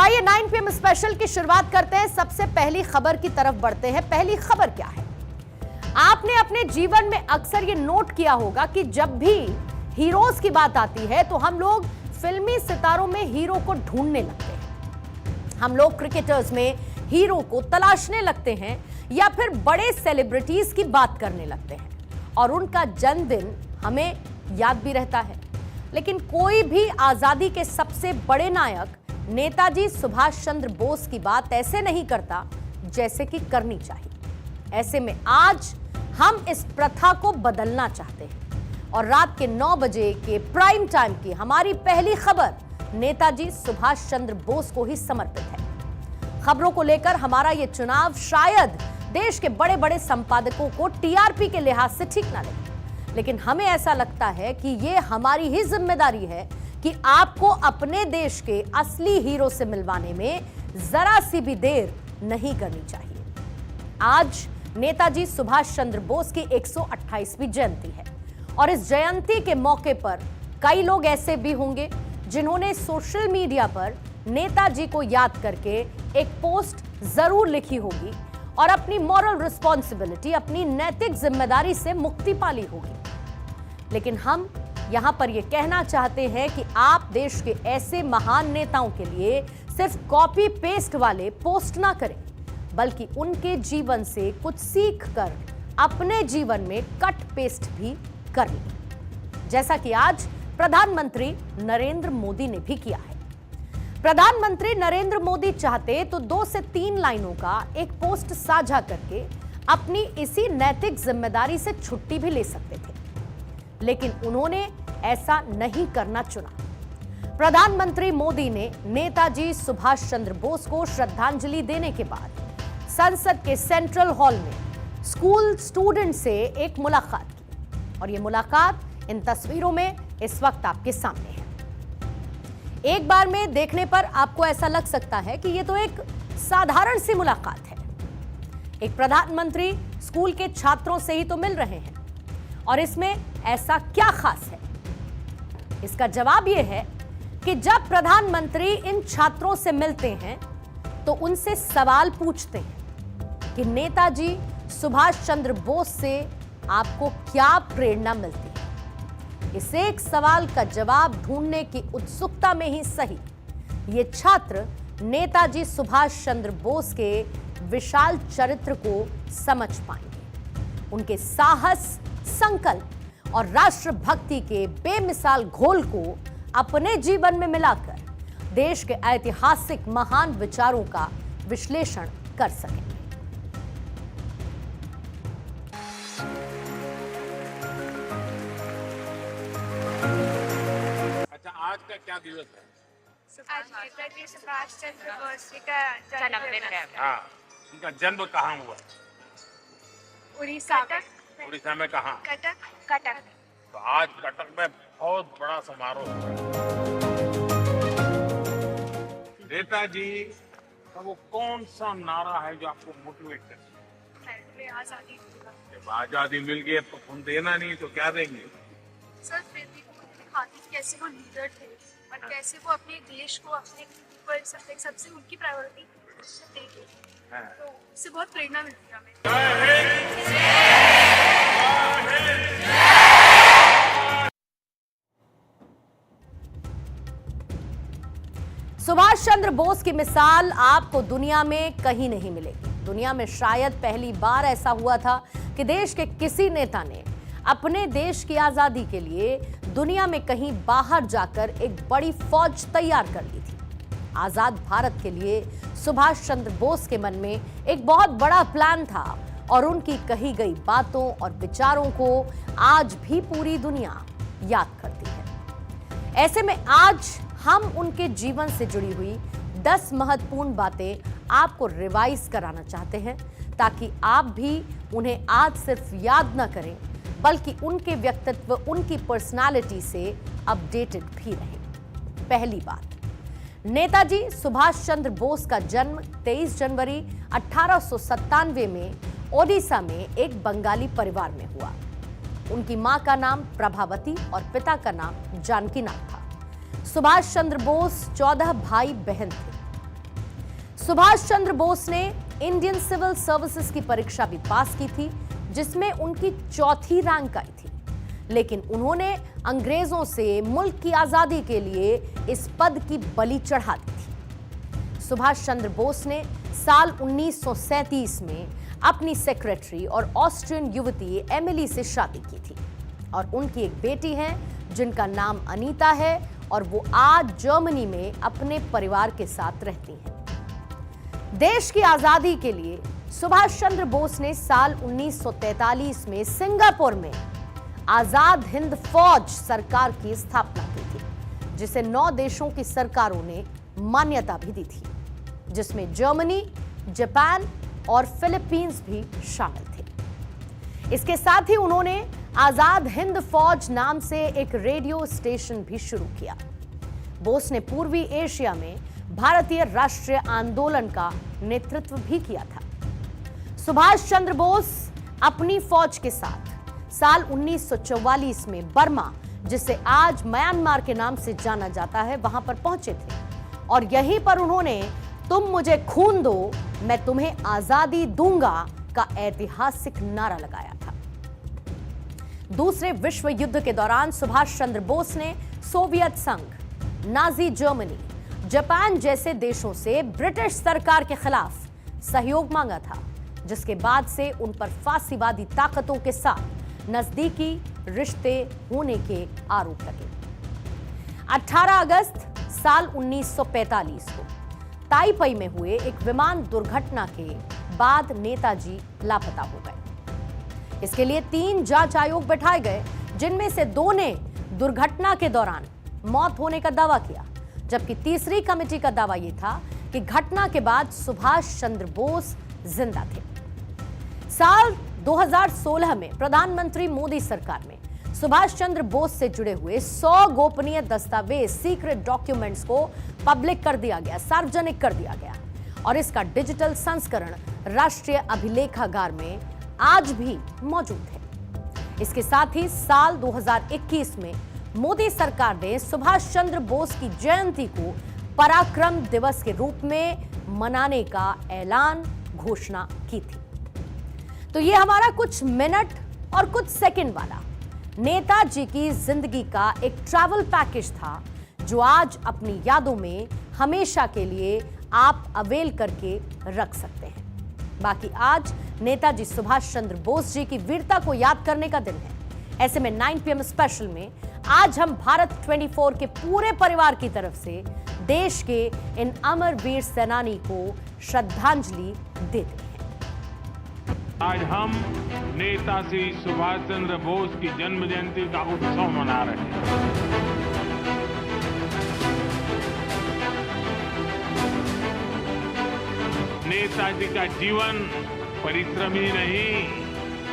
आइए 9 PM special की शुरुआत करते हैं। सबसे पहली खबर की तरफ बढ़ते हैं। पहली खबर क्या है? आपने अपने जीवन में अक्सर ये नोट किया होगा कि जब भी हीरोज की बात आती है तो हम लोग फिल्मी सितारों में हीरो को ढूंढने लगते हैं। हम लोग क्रिकेटर्स में हीरो को तलाशने लगते हैं या फिर बड़े सेलिब्रिटीज की बात करने लगते हैं और उनका जन्मदिन हमें याद भी रहता है। लेकिन कोई भी आजादी के सबसे बड़े नायक नेताजी सुभाष चंद्र बोस की बात ऐसे नहीं करता जैसे कि करनी चाहिए। ऐसे में आज हम इस प्रथा को बदलना चाहते हैं और रात के 9 बजे के प्राइम टाइम की हमारी पहली खबर नेताजी सुभाष चंद्र बोस को ही समर्पित है। खबरों को लेकर हमारा यह चुनाव शायद देश के बड़े बड़े संपादकों को टीआरपी के लिहाज से ठीक ना लगे, लेकिन हमें ऐसा लगता है कि यह हमारी ही जिम्मेदारी है कि आपको अपने देश के असली हीरो से मिलवाने में जरा सी भी देर नहीं करनी चाहिए। आज नेताजी सुभाष चंद्र बोस की 128वीं जयंती है और इस जयंती के मौके पर कई लोग ऐसे भी होंगे जिन्होंने सोशल मीडिया पर नेताजी को याद करके एक पोस्ट जरूर लिखी होगी और अपनी मॉरल रिस्पॉन्सिबिलिटी, अपनी नैतिक जिम्मेदारी से मुक्ति पाली होगी। लेकिन हम यहां पर यह कहना चाहते हैं कि आप देश के ऐसे महान नेताओं के लिए सिर्फ कॉपी पेस्ट वाले पोस्ट ना करें, बल्कि उनके जीवन से कुछ सीख कर अपने जीवन में कट पेस्ट भी कर लें, जैसा कि आज प्रधानमंत्री नरेंद्र मोदी ने भी किया है। प्रधानमंत्री नरेंद्र मोदी चाहते तो 2 से 3 लाइनों का एक पोस्ट साझा करके अपनी इसी नैतिक जिम्मेदारी से छुट्टी भी ले सकते थे, लेकिन उन्होंने ऐसा नहीं करना चुना। प्रधानमंत्री मोदी ने नेताजी सुभाष चंद्र बोस को श्रद्धांजलि देने के बाद संसद के सेंट्रल हॉल में स्कूल स्टूडेंट से एक मुलाकात की और यह मुलाकात इन तस्वीरों में इस वक्त आपके सामने है। एक बार में देखने पर आपको ऐसा लग सकता है कि यह तो एक साधारण सी मुलाकात है। एक प्रधानमंत्री स्कूल के छात्रों से ही तो मिल रहे हैं और इसमें ऐसा क्या खास है? इसका जवाब यह है कि जब प्रधानमंत्री इन छात्रों से मिलते हैं तो उनसे सवाल पूछते हैं कि नेताजी सुभाष चंद्र बोस से आपको क्या प्रेरणा मिलती है। इस एक सवाल का जवाब ढूंढने की उत्सुकता में ही सही ये छात्र नेताजी सुभाष चंद्र बोस के विशाल चरित्र को समझ पाएंगे। उनके साहस, संकल्प और राष्ट्रभक्ति के बेमिसाल घोल को अपने जीवन में मिलाकर देश के ऐतिहासिक महान विचारों का विश्लेषण कर सकेंगे। अच्छा, आज का क्या दिवस है? आज नेताजी सुभाष चंद्र बोस जी का जन्मदिन है। हाँ, उनका जन्म कहाँ हुआ? उड़ीसा में। उड़ीसा में कहाँ? कटक। तो आज कटक में बहुत बड़ा समारोह है। नेताजी का वो कौन सा नारा है जो आपको मोटिवेट करता है? आजादी। जब आजादी मिल गई तो हम देना नहीं तो क्या देंगे? सर, फिर भी दिखाती कैसे वो लीडर थे और कैसे वो अपने देश को, अपने ऊपर सबसे उनकी प्रायोरिटी देंगे। तो उससे बहुत प्रेरणा मिलती है हमें। सुभाष चंद्र बोस की मिसाल आपको दुनिया में कहीं नहीं मिलेगी। दुनिया में शायद पहली बार ऐसा हुआ था कि देश के किसी नेता ने अपने देश की आजादी के लिए दुनिया में कहीं बाहर जाकर एक बड़ी फौज तैयार कर ली थी। आजाद भारत के लिए सुभाष चंद्र बोस के मन में एक बहुत बड़ा प्लान था और उनकी कही गई बातों और विचारों को आज भी पूरी दुनिया याद करती है। ऐसे में आज हम उनके जीवन से जुड़ी हुई 10 महत्वपूर्ण बातें आपको रिवाइज कराना चाहते हैं ताकि आप भी उन्हें आज सिर्फ याद न करें बल्कि उनके व्यक्तित्व, उनकी पर्सनालिटी से अपडेटेड भी रहें। पहली बात, नेताजी सुभाष चंद्र बोस का जन्म 23 जनवरी 1897 में ओडिशा में एक बंगाली परिवार में हुआ। उनकी मां का नाम प्रभावती और पिता का नाम जानकीनाथ था। सुभाष चंद्र बोस 14 भाई बहन थे। सुभाष चंद्र बोस ने इंडियन सिविल सर्विसेज की परीक्षा भी पास की थी, जिसमें उनकी चौथी रैंक आई थी, लेकिन उन्होंने अंग्रेजों से मुल्क की आजादी के लिए इस पद की बलि चढ़ा दी थी। सुभाष चंद्र बोस ने साल 1937 में अपनी सेक्रेटरी और ऑस्ट्रियन युवती एमिली से शादी की थी और उनकी एक बेटी है जिनका नाम अनीता है और वो आज जर्मनी में अपने परिवार के साथ रहती हैं। देश की आजादी के लिए सुभाष चंद्र बोस ने साल 1943 में सिंगापुर में आजाद हिंद फौज सरकार की स्थापना की थी, जिसे 9 देशों की सरकारों ने मान्यता भी दी थी, जिसमें जर्मनी, जापान और फिलीपींस भी शामिल थे। इसके साथ ही उन्होंने आजाद हिंद फौज नाम से एक रेडियो स्टेशन भी शुरू किया। बोस ने पूर्वी एशिया में भारतीय राष्ट्रीय आंदोलन का नेतृत्व भी किया था। सुभाष चंद्र बोस अपनी फौज के साथ साल 1944 में बर्मा, जिसे आज म्यांमार के नाम से जाना जाता है, वहां पर पहुंचे थे और यहीं पर उन्होंने तुम मुझे खून दो, मैं तुम्हें आजादी दूंगा का ऐतिहासिक नारा लगाया था। दूसरे विश्व युद्ध के दौरान सुभाष चंद्र बोस ने सोवियत संघ, नाजी जर्मनी, जापान जैसे देशों से ब्रिटिश सरकार के खिलाफ सहयोग मांगा था, जिसके बाद से उन पर फासीवादी ताकतों के साथ नजदीकी रिश्ते होने के आरोप लगे। 18 अगस्त साल 1945 को ताइपई में हुए एक विमान दुर्घटना के बाद नेताजी लापता हो गए। इसके लिए 3 जांच आयोग बैठाए गए, जिनमें से 2 ने दुर्घटना के दौरान मौत होने का दावा किया, जबकि तीसरी कमेटी का दावा यह था कि घटना के बाद सुभाष चंद्र बोस जिंदा थे। साल 2016 में प्रधानमंत्री मोदी सरकार में सुभाष चंद्र बोस से जुड़े हुए 100 गोपनीय दस्तावेज, सीक्रेट डॉक्यूमेंट्स को पब्लिक कर दिया गया, सार्वजनिक कर दिया गया और इसका डिजिटल संस्करण राष्ट्रीय अभिलेखागार में आज भी मौजूद है। इसके साथ ही साल 2021 में मोदी सरकार ने सुभाष चंद्र बोस की जयंती को पराक्रम दिवस के रूप में मनाने का ऐलान, घोषणा की थी। तो ये हमारा कुछ मिनट और कुछ सेकंड वाला नेताजी की जिंदगी का एक ट्रैवल पैकेज था, जो आज अपनी यादों में हमेशा के लिए आप अवेल करके रख सकते हैं। बाकी आज नेताजी सुभाष चंद्र बोस जी की वीरता को याद करने का दिन है। ऐसे में 9 PM स्पेशल में आज हम भारत 24 के पूरे परिवार की तरफ से देश के इन अमर वीर सेनानी को श्रद्धांजलि देते हैं। आज हम नेताजी सुभाष चंद्र बोस की जन्म जयंती का उत्सव मना रहे हैं। नेताजी का जीवन परिश्रम ही नहीं,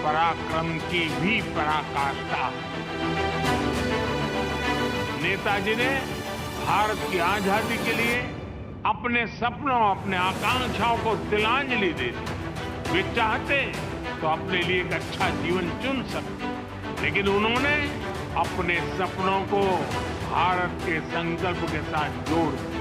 पराक्रम की भी पराकाष्ठा। नेताजी ने भारत की आजादी के लिए अपने सपनों, अपने आकांक्षाओं को तिलांजलि दे दी। वे चाहते तो अपने लिए एक अच्छा जीवन चुन सकते, लेकिन उन्होंने अपने सपनों को भारत के संकल्प के साथ जोड़ दिया।